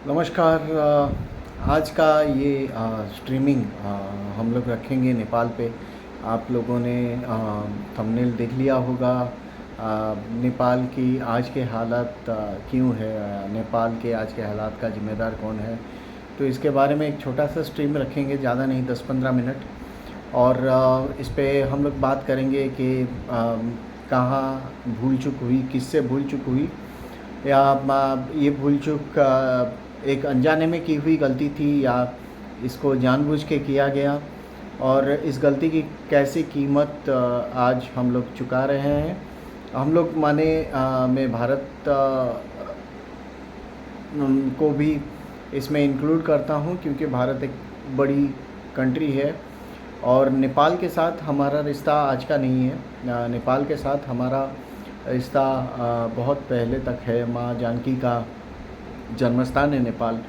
नमस्कार। आज का ये स्ट्रीमिंग हम लोग रखेंगे नेपाल पे। आप लोगों ने थंबनेल देख लिया होगा। नेपाल की आज के हालात क्यों है, नेपाल के आज के हालात का जिम्मेदार कौन है, तो इसके बारे में एक छोटा सा स्ट्रीम रखेंगे, ज़्यादा नहीं, 10-15 मिनट। और इस पे हम लोग बात करेंगे कि कहाँ भूल चूक हुई, किससे भूल चूक हुई, या ये भूल चूक एक अनजाने में की हुई गलती थी या इसको जानबूझ के किया गया, और इस गलती की कैसी कीमत आज हम लोग चुका रहे हैं। हम लोग माने मैं भारत को भी इसमें इंक्लूड करता हूँ, क्योंकि भारत एक बड़ी कंट्री है और नेपाल के साथ हमारा रिश्ता आज का नहीं है। नेपाल के साथ हमारा रिश्ता बहुत पहले तक है। माँ जानकी का जन्मस्थान है नेपाल,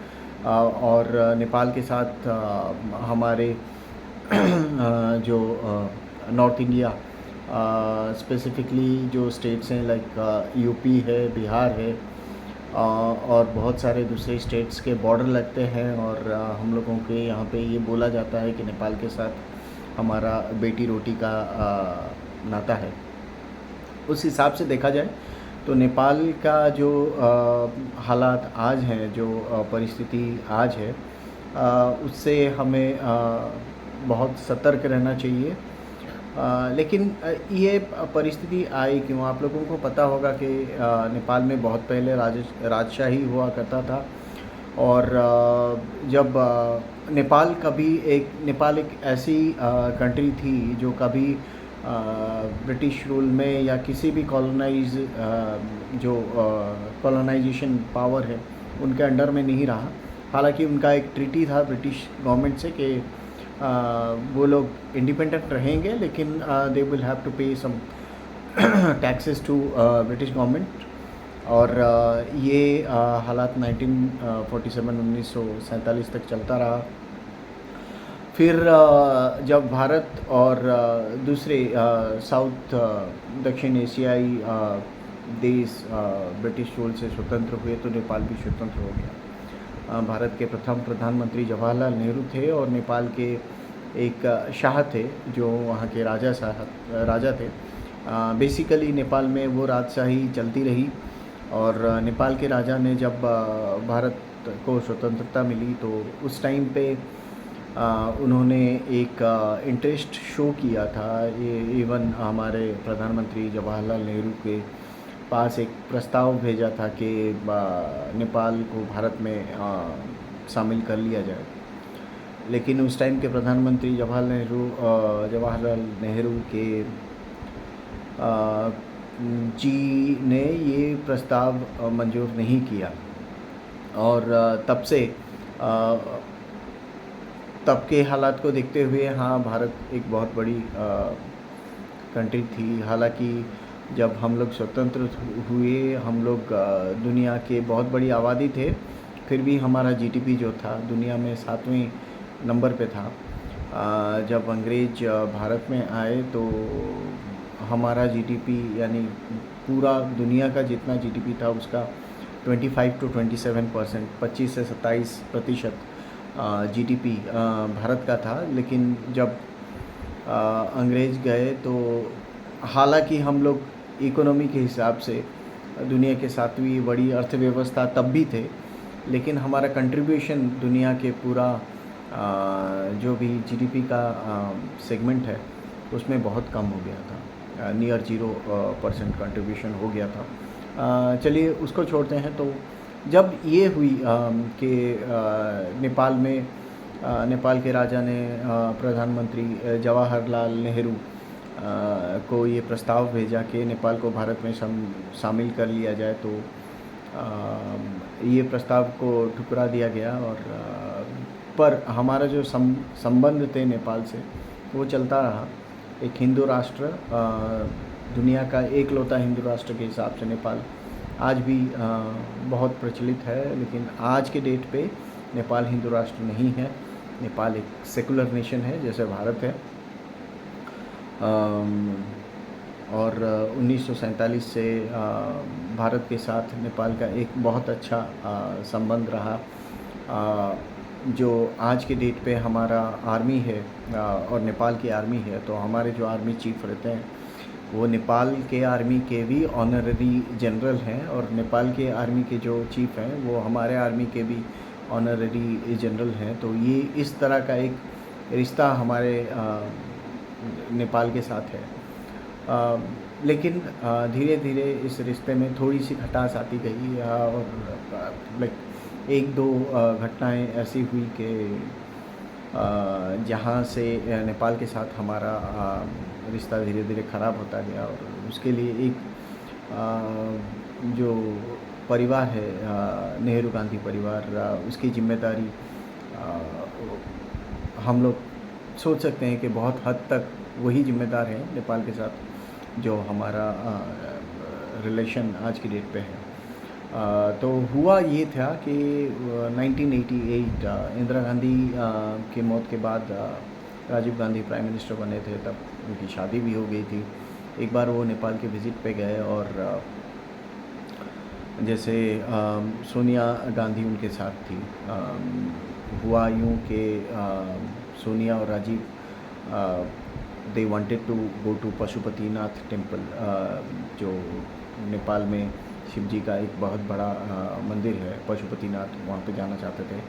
और नेपाल के साथ हमारे जो नॉर्थ इंडिया, स्पेसिफिकली जो स्टेट्स हैं लाइक यूपी है, बिहार है, और बहुत सारे दूसरे स्टेट्स के बॉर्डर लगते हैं, और हम लोगों के यहाँ पे ये बोला जाता है कि नेपाल के साथ हमारा बेटी रोटी का नाता है। उस हिसाब से देखा जाए तो नेपाल का जो हालात आज हैं, जो परिस्थिति आज है, उससे हमें बहुत सतर्क रहना चाहिए। लेकिन ये परिस्थिति आई क्यों, आप लोगों को पता होगा कि नेपाल में बहुत पहले राजशाही हुआ करता था। और जब नेपाल एक ऐसी कंट्री थी जो कभी ब्रिटिश रूल में या किसी भी जो कॉलोनाइजेशन पावर है उनके अंडर में नहीं रहा। हालांकि उनका एक ट्रीटी था ब्रिटिश गवर्नमेंट से कि वो लोग इंडिपेंडेंट रहेंगे, लेकिन दे विल हैव टू पे सम टैक्सेस टू ब्रिटिश गवर्नमेंट। और ये हालात 1947 तक चलता रहा। फिर जब भारत और दूसरे साउथ दक्षिण एशियाई देश ब्रिटिश रूल से स्वतंत्र हुए, तो नेपाल भी स्वतंत्र हो गया। भारत के प्रथम प्रधानमंत्री जवाहरलाल नेहरू थे, और नेपाल के एक शाह थे जो वहाँ के राजा थे। बेसिकली नेपाल में वो राजशाही चलती रही, और नेपाल के राजा ने जब भारत को स्वतंत्रता मिली तो उस टाइम पे उन्होंने एक इंटरेस्ट शो किया था। ये इवन हमारे प्रधानमंत्री जवाहरलाल नेहरू के पास एक प्रस्ताव भेजा था कि नेपाल को भारत में शामिल कर लिया जाए। लेकिन उस टाइम के प्रधानमंत्री जवाहरलाल नेहरू के जी ने ये प्रस्ताव मंजूर नहीं किया, और तब के हालात को देखते हुए, हाँ, भारत एक बहुत बड़ी कंट्री थी। हालांकि जब हम लोग स्वतंत्र हुए, हम लोग दुनिया के बहुत बड़ी आबादी थे, फिर भी हमारा जीडीपी जो था दुनिया में 7वें नंबर पे था। जब अंग्रेज भारत में आए तो हमारा जीडीपी, यानी पूरा दुनिया का जितना जीडीपी था उसका 25 to 27%, 25 से 27% जीडीपी भारत का था। लेकिन जब अंग्रेज गए तो हालांकि हम लोग इकोनॉमी के हिसाब से दुनिया के 7वीं बड़ी अर्थव्यवस्था तब भी थे, लेकिन हमारा कंट्रीब्यूशन दुनिया के पूरा जो भी जीडीपी का सेगमेंट है उसमें बहुत कम हो गया था। नियर 0% कंट्रीब्यूशन हो गया था। चलिए उसको छोड़ते हैं। तो जब ये हुई कि नेपाल के राजा ने प्रधानमंत्री जवाहरलाल नेहरू को ये प्रस्ताव भेजा कि नेपाल को भारत में शामिल कर लिया जाए, तो ये प्रस्ताव को ठुकरा दिया गया। और पर हमारा जो संबंध थे नेपाल से वो चलता रहा। एक हिंदू राष्ट्र, दुनिया का एकलौता हिंदू राष्ट्र के हिसाब से नेपाल आज भी बहुत प्रचलित है। लेकिन आज के डेट पे नेपाल हिंदू राष्ट्र नहीं है। नेपाल एक सेकुलर नेशन है, जैसे भारत है। और 1947 से भारत के साथ नेपाल का एक बहुत अच्छा संबंध रहा। जो आज के डेट पे हमारा आर्मी है और नेपाल की आर्मी है, तो हमारे जो आर्मी चीफ रहते हैं वो नेपाल के आर्मी के भी ऑनररी जनरल हैं, और नेपाल के आर्मी के जो चीफ हैं वो हमारे आर्मी के भी ऑनररी जनरल हैं। तो ये इस तरह का एक रिश्ता हमारे नेपाल के साथ है। लेकिन धीरे धीरे इस रिश्ते में थोड़ी सी खटास आती गई, और लाइक एक दो घटनाएं ऐसी हुई कि जहाँ से नेपाल के साथ हमारा रिश्ता धीरे धीरे ख़राब होता गया। और उसके लिए एक जो परिवार है नेहरू गांधी परिवार, उसकी जिम्मेदारी हम लोग सोच सकते हैं कि बहुत हद तक वही जिम्मेदार है नेपाल के साथ जो हमारा रिलेशन आज की डेट पे है। तो हुआ ये था कि 1988 इंदिरा गांधी की मौत के बाद राजीव गांधी प्राइम मिनिस्टर बने थे, तब उनकी शादी भी हो गई थी। एक बार वो नेपाल के विज़िट पे गए, और जैसे सोनिया गांधी उनके साथ थी। हुआ यूँ कि सोनिया और Rajiv they wanted to go to Pashupatinath temple, जो नेपाल में शिव जी का एक बहुत बड़ा मंदिर है पशुपतिनाथ, वहाँ पे जाना चाहते थे।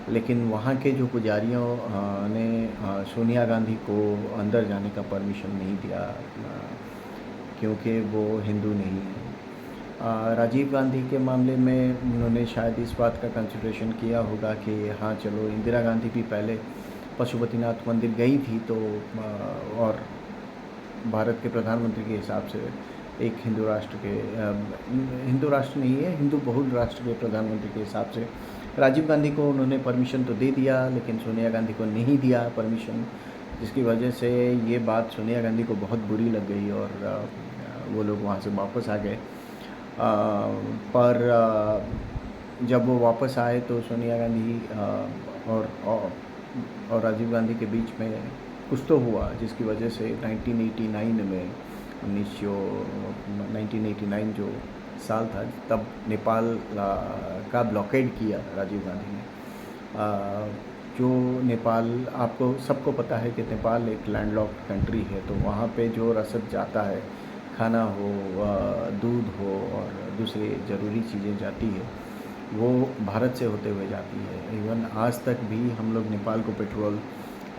लेकिन वहाँ के जो पुजारियों ने सोनिया गांधी को अंदर जाने का परमिशन नहीं दिया, क्योंकि वो हिंदू नहीं है। राजीव गांधी के मामले में उन्होंने शायद इस बात का कंसिडरेशन किया होगा कि हाँ चलो, इंदिरा गांधी भी पहले पशुपतिनाथ मंदिर गई थी, तो और भारत के प्रधानमंत्री के हिसाब से एक हिंदू राष्ट्र के हिंदू राष्ट्र नहीं है, हिंदू बहुल राष्ट्र के प्रधानमंत्री के हिसाब से राजीव गांधी को उन्होंने परमिशन तो दे दिया, लेकिन सोनिया गांधी को नहीं दिया परमिशन, जिसकी वजह से ये बात सोनिया गांधी को बहुत बुरी लग गई, और वो लोग वहाँ से वापस आ गए। पर जब वो वापस आए तो सोनिया गांधी और राजीव गांधी के बीच में कुछ तो हुआ, जिसकी वजह से 1989 जो साल था, तब नेपाल का ब्लॉकेड किया राजीव गांधी ने। जो नेपाल, आपको सबको पता है कि नेपाल एक लैंडलॉक्ड कंट्री है, तो वहाँ पे जो रसद जाता है, खाना हो, दूध हो और दूसरी ज़रूरी चीज़ें जाती है, वो भारत से होते हुए जाती है। इवन आज तक भी हम लोग नेपाल को पेट्रोल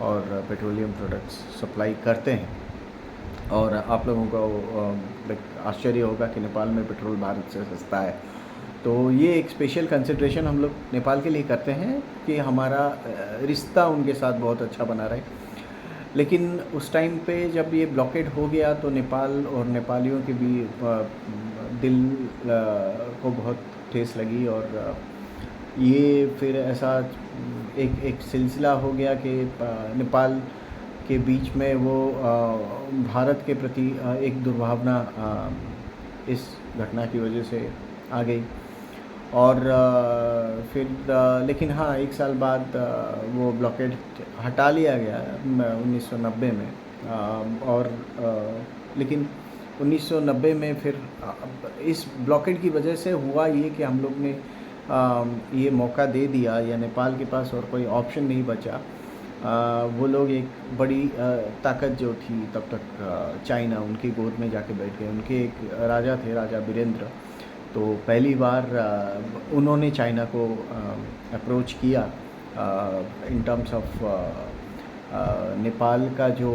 और पेट्रोलियम प्रोडक्ट्स सप्लाई करते हैं। और आप लोगों को आश्चर्य होगा कि नेपाल में पेट्रोल भारत से सस्ता है। तो ये एक स्पेशल कंसिडरेशन हम लोग नेपाल के लिए करते हैं कि हमारा रिश्ता उनके साथ बहुत अच्छा बना रहे। लेकिन उस टाइम पे जब ये ब्लॉकेड हो गया तो नेपाल और नेपालियों के भी दिल को बहुत ठेस लगी, और ये फिर ऐसा एक सिलसिला हो गया कि नेपाल के बीच में वो भारत के प्रति एक दुर्भावना इस घटना की वजह से आ गई। और फिर लेकिन हाँ, एक साल बाद वो ब्लॉकेड हटा लिया गया 1990 में। और लेकिन 1990 में फिर इस ब्लॉकेड की वजह से हुआ ये कि हम लोग ने ये मौका दे दिया, या नेपाल के पास और कोई ऑप्शन नहीं बचा। वो लोग एक बड़ी ताकत जो थी तब तक चाइना, उनकी गोद में जाके बैठ गए। उनके एक राजा थे, राजा वीरेंद्र, तो पहली बार उन्होंने चाइना को अप्रोच किया इन टर्म्स ऑफ नेपाल का जो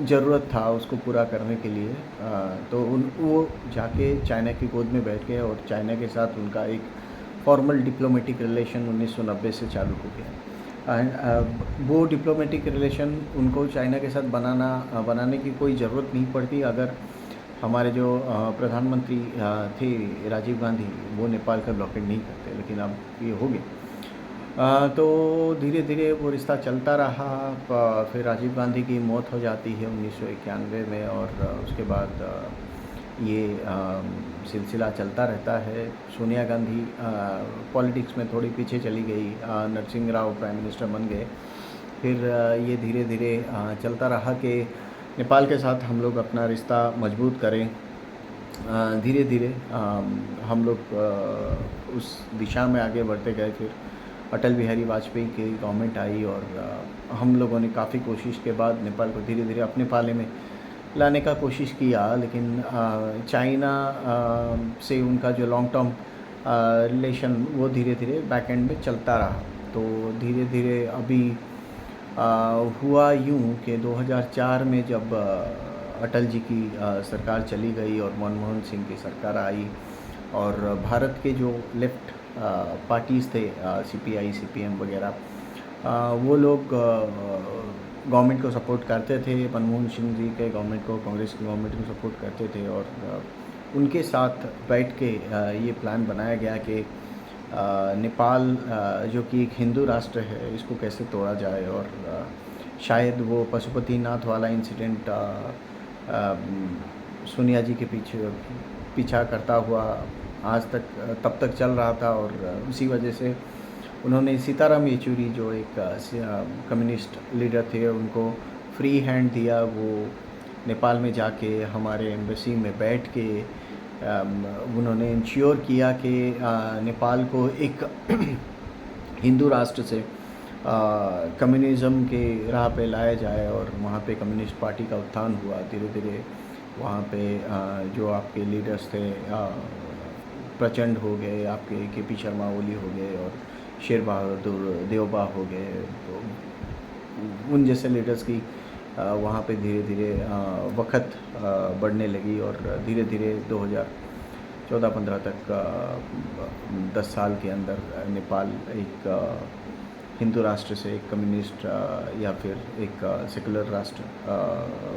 ज़रूरत था उसको पूरा करने के लिए। तो वो जाके चाइना की गोद में बैठ गए, और चाइना के साथ उनका एक फॉर्मल डिप्लोमेटिक रिलेशन 1990 से चालू हो गया। एंड वो डिप्लोमेटिक रिलेशन उनको चाइना के साथ बनाने की कोई ज़रूरत नहीं पड़ती अगर हमारे जो प्रधानमंत्री थे राजीव गांधी, वो नेपाल का ब्लॉकेड नहीं करते। लेकिन अब ये हो गया। तो धीरे धीरे वो रिश्ता चलता रहा। फिर राजीव गांधी की मौत हो जाती है 1991 में, और उसके बाद ये सिलसिला चलता रहता है। सोनिया गांधी पॉलिटिक्स में थोड़ी पीछे चली गई, नरसिंह राव प्राइम मिनिस्टर बन गए, फिर ये धीरे धीरे चलता रहा कि नेपाल के साथ हम लोग अपना रिश्ता मजबूत करें। धीरे धीरे हम लोग उस दिशा में आगे बढ़ते गए। फिर अटल बिहारी वाजपेयी की गवर्नमेंट आई और हम लोगों ने काफ़ी कोशिश के बाद नेपाल को धीरे धीरे अपने पाले में लाने का कोशिश किया, लेकिन चाइना से उनका जो लॉन्ग टर्म रिलेशन वो धीरे धीरे बैक एंड में चलता रहा। तो धीरे धीरे अभी हुआ यूँ कि 2004 में जब अटल जी की सरकार चली गई और मनमोहन सिंह की सरकार आई और भारत के जो लेफ़्ट पार्टीज़ थे, सीपीआई, सीपीएम वगैरह, वो लोग गवर्नमेंट को सपोर्ट करते थे, मनमोहन सिंह जी के गवर्नमेंट को, कांग्रेस की गवर्नमेंट को सपोर्ट करते थे। और उनके साथ बैठ के ये प्लान बनाया गया कि नेपाल जो कि एक हिंदू राष्ट्र है, इसको कैसे तोड़ा जाए। और शायद वो पशुपतिनाथ वाला इंसिडेंट सोनिया जी के पीछा करता हुआ आज तक तब तक चल रहा था। और उसी वजह से उन्होंने सीताराम येचुरी जो एक कम्युनिस्ट लीडर थे, उनको फ्री हैंड दिया। वो नेपाल में जाके हमारे एम्बेसी में बैठ के उन्होंने इंश्योर किया कि नेपाल को एक हिंदू राष्ट्र से कम्युनिज़्म के राह पे लाया जाए। और वहाँ पे कम्युनिस्ट पार्टी का उत्थान हुआ धीरे धीरे। वहाँ पे जो आपके लीडर्स थे, प्रचंड हो गए, आपके केपी शर्मा ओली हो गए और शेर बहादुर देवबा हो गए। तो उन जैसे लीडर्स की वहाँ पे धीरे धीरे वक़्त बढ़ने लगी और धीरे धीरे 2014-15 तक 10 साल के अंदर नेपाल एक हिंदू राष्ट्र से एक कम्युनिस्ट या फिर एक सेकुलर राष्ट्र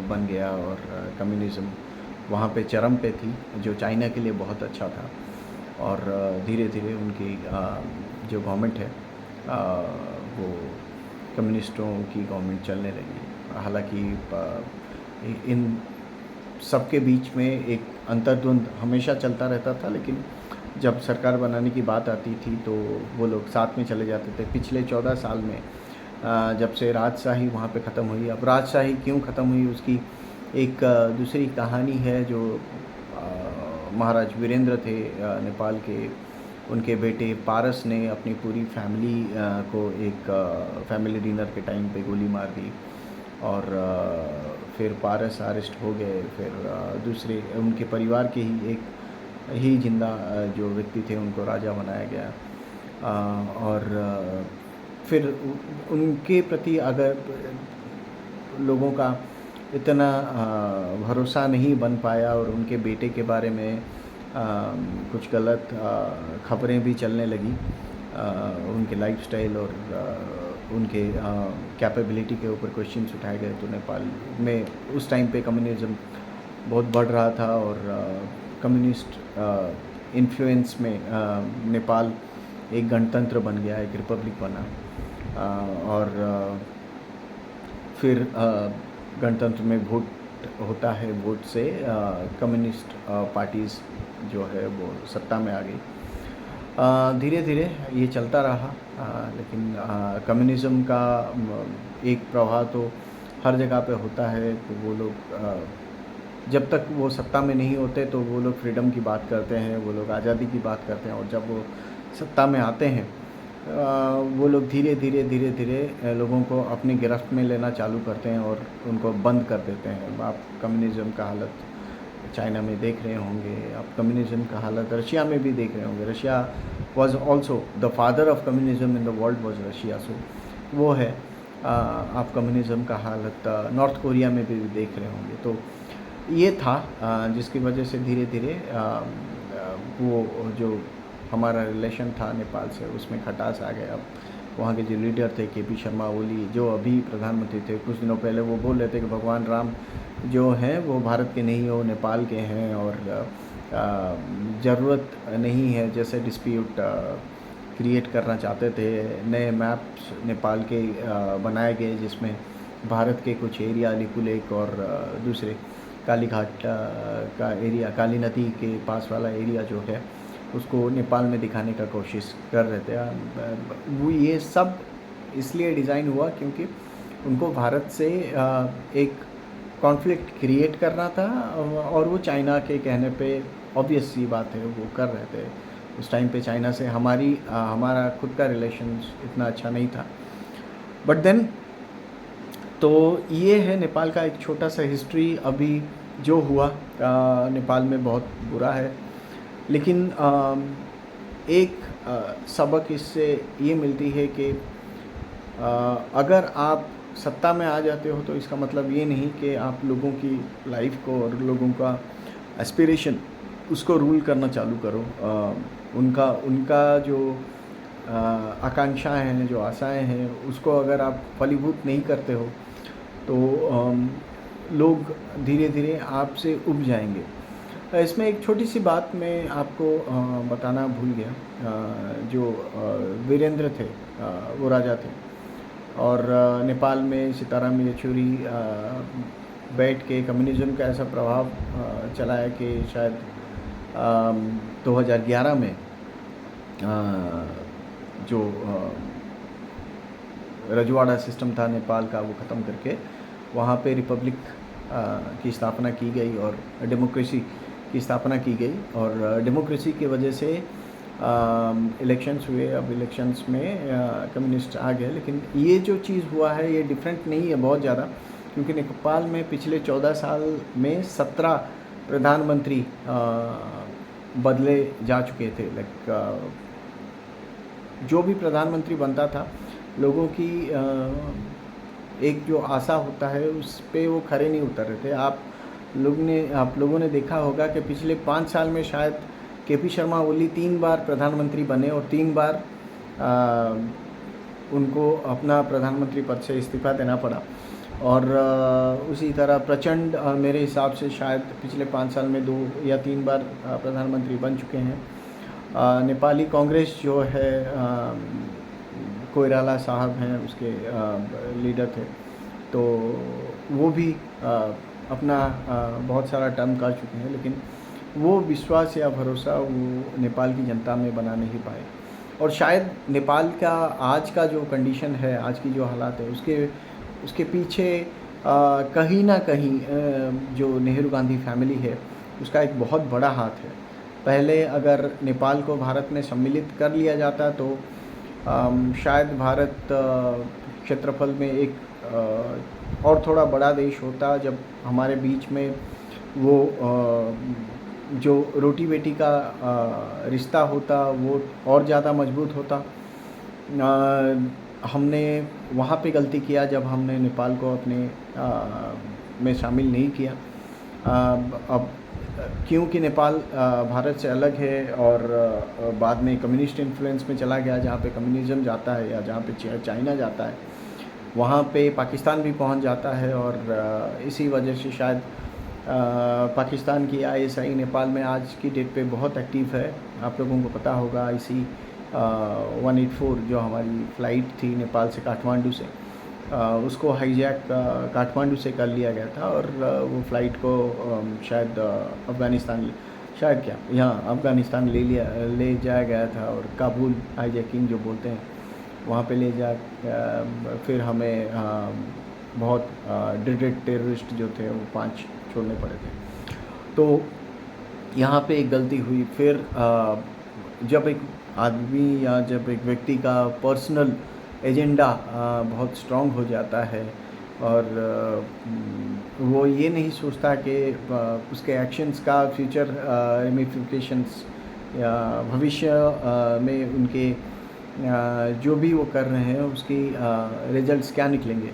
बन गया। और कम्युनिज़्म वहाँ पे चरम पे थी, जो चाइना के लिए बहुत अच्छा था। और धीरे धीरे उनकी जो गवर्नमेंट है वो कम्युनिस्टों की गवर्नमेंट चलने लगी। हालांकि इन सबके बीच में एक अंतर्द्वंद हमेशा चलता रहता था, लेकिन जब सरकार बनाने की बात आती थी तो वो लोग साथ में चले जाते थे। पिछले 14 साल में जब से राजशाही वहाँ पे ख़त्म हुई, अब राजशाही क्यों ख़त्म हुई उसकी एक दूसरी कहानी है। जो महाराज वीरेंद्र थे नेपाल के, उनके बेटे पारस ने अपनी पूरी फैमिली को एक फैमिली डिनर के टाइम पे गोली मार दी और फिर पारस अरेस्ट हो गए। फिर दूसरे उनके परिवार के ही जिंदा जो व्यक्ति थे उनको राजा बनाया गया। और फिर उनके प्रति अगर लोगों का इतना भरोसा नहीं बन पाया और उनके बेटे के बारे में कुछ गलत खबरें भी चलने लगी, उनके लाइफस्टाइल और उनके कैपेबिलिटी के ऊपर क्वेश्चंस उठाए गए। तो नेपाल में उस टाइम पे कम्युनिज़्म बहुत बढ़ रहा था और कम्युनिस्ट इन्फ्लुएंस में नेपाल एक गणतंत्र बन गया, एक रिपब्लिक बना। और फिर गणतंत्र में वोट होता है, वोट से कम्युनिस्ट पार्टीज़ जो है वो सत्ता में आ गई। धीरे धीरे ये चलता रहा, लेकिन कम्युनिज़्म का एक प्रभाव तो हर जगह पे होता है। तो वो लोग जब तक वो सत्ता में नहीं होते तो वो लोग फ्रीडम की बात करते हैं, वो लोग आज़ादी की बात करते हैं। और जब वो सत्ता में आते हैं वो लोग धीरे धीरे लोगों को अपनी गिरफ्त में लेना चालू करते हैं और उनको बंद कर देते हैं। आप कम्युनिज़्म का हालत चाइना में देख रहे होंगे, आप कम्युनिज़्म का हालत रशिया में भी देख रहे होंगे। Russia was also the father of communism in the world was Russia. So वो है। आप कम्युनिज़्म का हालत नॉर्थ कोरिया में भी देख रहे होंगे। तो ये था जिसकी वजह से धीरे धीरे वो जो हमारा रिलेशन था नेपाल से उसमें खटास आ गया। अब वहाँ के जो लीडर थे केपी शर्मा ओली, जो अभी प्रधानमंत्री थे, कुछ दिनों पहले वो बोल रहे थे कि भगवान राम जो हैं वो भारत के नहीं, वो नेपाल के हैं और ज़रूरत नहीं है, जैसे डिस्प्यूट क्रिएट करना चाहते थे। नए मैप्स नेपाल के बनाए गए जिसमें भारत के कुछ एरिया, अलीपुलेक और दूसरे कालीघाट का एरिया, काली नदी के पास वाला एरिया जो है उसको नेपाल में दिखाने का कोशिश कर रहे थे। वो ये सब इसलिए डिज़ाइन हुआ क्योंकि उनको भारत से एक कॉन्फ्लिक्ट क्रिएट करना था, और वो चाइना के कहने पे ऑब्वियस सी बात है वो कर रहे थे। उस टाइम पे चाइना से हमारा खुद का रिलेशंस इतना अच्छा नहीं था। बट देन तो ये है नेपाल का एक छोटा सा हिस्ट्री। अभी जो हुआ नेपाल में बहुत बुरा है, लेकिन एक सबक इससे ये मिलती है कि अगर आप सत्ता में आ जाते हो तो इसका मतलब ये नहीं कि आप लोगों की लाइफ को और लोगों का एस्पिरेशन उसको रूल करना चालू करो। उनका जो आकांक्षाएं हैं, जो आशाएं हैं, उसको अगर आप फलीभूत नहीं करते हो तो लोग धीरे धीरे आपसे उब जाएंगे। इसमें एक छोटी सी बात मैं आपको बताना भूल गया। जो वीरेंद्र थे, वो राजा थे, और नेपाल में सीताराम येचुरी बैठ के कम्युनिज़्म का ऐसा प्रभाव चलाया कि शायद 2011 में जो रजवाड़ा सिस्टम था नेपाल का, वो ख़त्म करके वहाँ पे रिपब्लिक की स्थापना की गई और डेमोक्रेसी की स्थापना की गई। और डेमोक्रेसी की वजह से इलेक्शंस हुए। अब इलेक्शंस में कम्युनिस्ट आ गए, लेकिन ये जो चीज़ हुआ है ये डिफरेंट नहीं है बहुत ज़्यादा, क्योंकि नेपाल में पिछले 14 साल में 17 प्रधानमंत्री बदले जा चुके थे। लाइक जो भी प्रधानमंत्री बनता था, लोगों की एक जो आशा होता है उस पे वो खरे नहीं उतर रहे थे। आप लोगों ने देखा होगा कि पिछले 5 साल में शायद केपी शर्मा ओली 3 बार प्रधानमंत्री बने और 3 बार उनको अपना प्रधानमंत्री पद से इस्तीफ़ा देना पड़ा। और उसी तरह प्रचंड मेरे हिसाब से शायद पिछले 5 साल में 2 या 3 बार प्रधानमंत्री बन चुके हैं। नेपाली कांग्रेस जो है, कोइराला साहब हैं उसके लीडर थे, तो वो भी अपना बहुत सारा टर्म कर चुके हैं, लेकिन वो विश्वास या भरोसा वो नेपाल की जनता में बना नहीं पाए। और शायद नेपाल का आज का जो कंडीशन है, आज की जो हालात है, उसके पीछे कहीं ना कहीं जो नेहरू गांधी फैमिली है उसका एक बहुत बड़ा हाथ है। पहले अगर नेपाल को भारत में सम्मिलित कर लिया जाता तो शायद भारत क्षेत्रफल में एक और थोड़ा बड़ा देश होता। जब हमारे बीच में वो जो रोटी बेटी का रिश्ता होता वो और ज़्यादा मजबूत होता। हमने वहाँ पे गलती किया जब हमने नेपाल को अपने में शामिल नहीं किया। अब क्योंकि नेपाल भारत से अलग है और बाद में कम्युनिस्ट इन्फ्लुएंस में चला गया, जहाँ पे कम्युनिज़्म जाता है या जहाँ पे चाइना जाता है वहाँ पे पाकिस्तान भी पहुँच जाता है। और इसी वजह से शायद पाकिस्तान की ISI नेपाल में आज की डेट पे बहुत एक्टिव है। आप लोगों को पता होगा IC 184 जो हमारी फ़्लाइट थी नेपाल से काठमांडू से, उसको हाईजैक काठमांडू से कर लिया गया था और वो फ़्लाइट को शायद अफ़गानिस्तान ले जाया गया था। और काबुल हाईजैकिंग जो बोलते हैं वहाँ पे ले जा फिर हमें बहुत ड्रेडेड टेररिस्ट जो थे वो 5 छोड़ने पड़े थे। तो यहाँ पे एक गलती हुई। फिर जब एक आदमी या जब एक व्यक्ति का पर्सनल एजेंडा बहुत स्ट्रॉन्ग हो जाता है और वो ये नहीं सोचता कि उसके एक्शंस का फ्यूचर रेमिफिकेशंस या भविष्य में उनके जो भी वो कर रहे हैं उसकी रिजल्ट्स क्या निकलेंगे,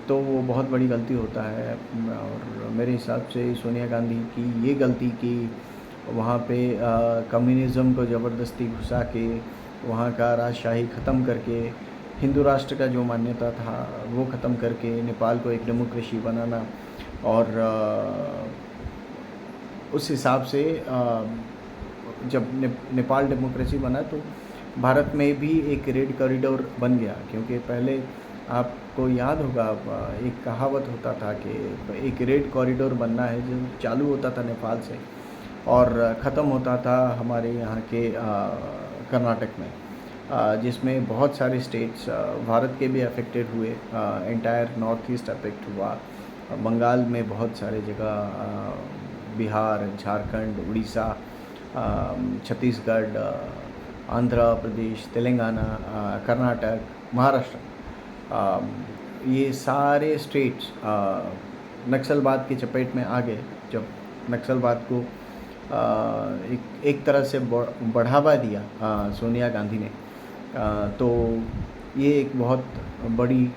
तो वो बहुत बड़ी गलती होता है। और मेरे हिसाब से सोनिया गांधी की ये गलती कि वहाँ पे कम्युनिज़्म को ज़बरदस्ती घुसा के वहाँ का राजशाही ख़त्म करके हिंदू राष्ट्र का जो मान्यता था वो ख़त्म करके नेपाल को एक डेमोक्रेसी बनाना, और उस हिसाब से जब नेपाल डेमोक्रेसी बना तो भारत में भी एक रेड कॉरिडोर बन गया। क्योंकि पहले आपको याद होगा एक कहावत होता था कि एक रेड कॉरिडोर बनना है जो चालू होता था नेपाल से और ख़त्म होता था हमारे यहाँ के कर्नाटक में। जिसमें बहुत सारे स्टेट्स भारत के भी अफेक्टेड हुए। एंटायर नॉर्थ ईस्ट अफेक्ट हुआ। बंगाल में बहुत सारे जगह, बिहार, झारखंड, उड़ीसा, छत्तीसगढ़, आंध्र प्रदेश, तेलंगाना, कर्नाटक, महाराष्ट्र, ये सारे स्टेट्स नक्सलवाद की चपेट में आ गए। जब नक्सलवाद को एक तरह से बढ़ावा दिया सोनिया गांधी ने, तो ये एक बहुत बड़ी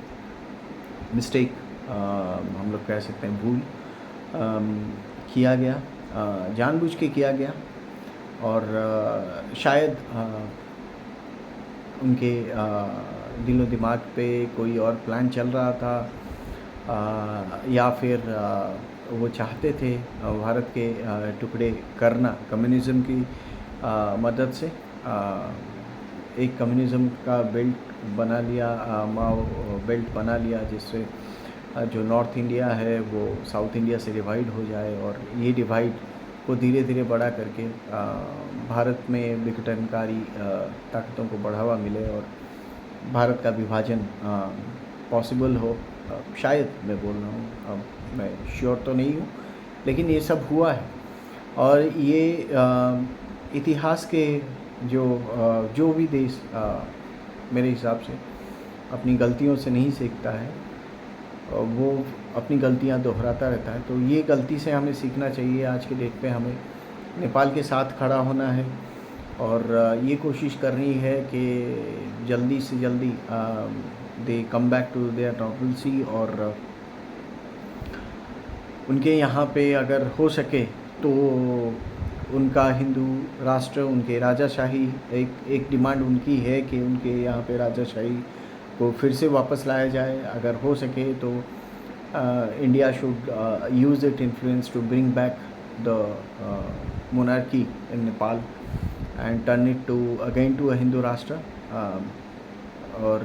मिस्टेक हम लोग कह सकते हैं, भूल किया गया, जानबूझ के किया गया। और शायद उनके दिलो दिमाग पे कोई और प्लान चल रहा था, या फिर वो चाहते थे भारत के टुकड़े करना कम्युनिज़्म की मदद से। एक कम्युनिज़्म का बेल्ट बना लिया, माओ बेल्ट बना लिया, जिससे जो नॉर्थ इंडिया है वो साउथ इंडिया से डिवाइड हो जाए, और ये डिवाइड को धीरे धीरे बढ़ा करके भारत में विघटनकारी ताकतों को बढ़ावा मिले और भारत का विभाजन पॉसिबल हो। शायद मैं बोल रहा हूँ, अब मैं श्योर तो नहीं हूँ, लेकिन ये सब हुआ है। और ये इतिहास के जो भी देश मेरे हिसाब से अपनी गलतियों से नहीं सीखता है, वो अपनी गलतियां दोहराता रहता है। तो ये गलती से हमें सीखना चाहिए। आज के डेट पे हमें नेपाल के साथ खड़ा होना है और ये कोशिश करनी है कि जल्दी से जल्दी they come back to there normalcy, और उनके यहाँ पे अगर हो सके तो उनका हिंदू राष्ट्र, उनके राजाशाही, एक डिमांड उनकी है कि उनके यहाँ पे राजाशाही को फिर से वापस लाया जाए। अगर हो सके तो India should use it influence to bring back the monarchy in Nepal and turn it to again to a Hindu rashtra. और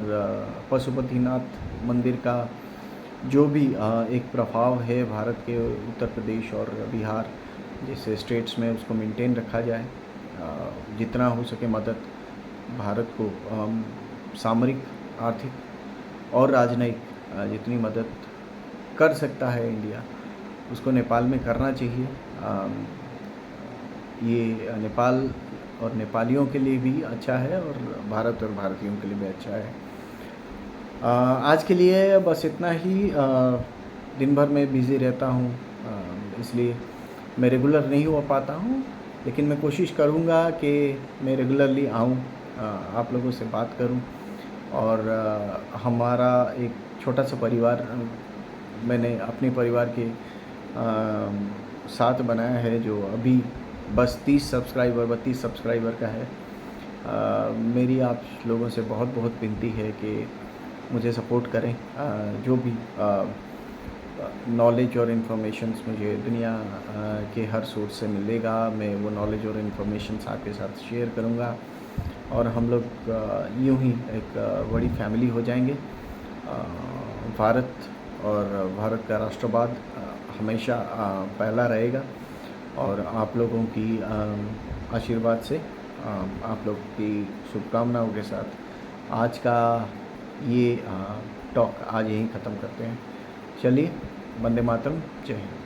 पशुपतिनाथ मंदिर का जो भी एक प्रभाव है भारत के उत्तर प्रदेश और बिहार जैसे स्टेट्स में, उसको मेंटेन रखा जाए। जितना हो सके मदद भारत को सामरिक, आर्थिक और राजनयिक जितनी मदद कर सकता है इंडिया, उसको नेपाल में करना चाहिए। ये नेपाल और नेपालियों के लिए भी अच्छा है और भारत और भारतीयों के लिए भी अच्छा है। आज के लिए बस इतना ही। दिन भर मैं बिज़ी रहता हूँ, इसलिए मैं रेगुलर नहीं हो पाता हूँ, लेकिन मैं कोशिश करूँगा कि मैं रेगुलरली आऊँ, आप लोगों से बात करूँ। और हमारा एक छोटा सा परिवार मैंने अपने परिवार के साथ बनाया है, जो अभी बस 30 सब्सक्राइबर 32 सब्सक्राइबर का है। मेरी आप लोगों से बहुत बहुत विनती है कि मुझे सपोर्ट करें। जो भी नॉलेज और इन्फॉर्मेशंस मुझे दुनिया के हर सोर्स से मिलेगा, मैं वो नॉलेज और इन्फॉर्मेशंस आपके साथ शेयर करूँगा, और हम लोग यूँ ही एक बड़ी फैमिली हो जाएंगे। भारत और भारत का राष्ट्रवाद हमेशा पहला रहेगा, और आप लोगों की आशीर्वाद से, आप लोग की शुभकामनाओं के साथ आज का ये टॉक आज यहीं ख़त्म करते हैं। चलिए, वंदे मातरम, जय हिंद।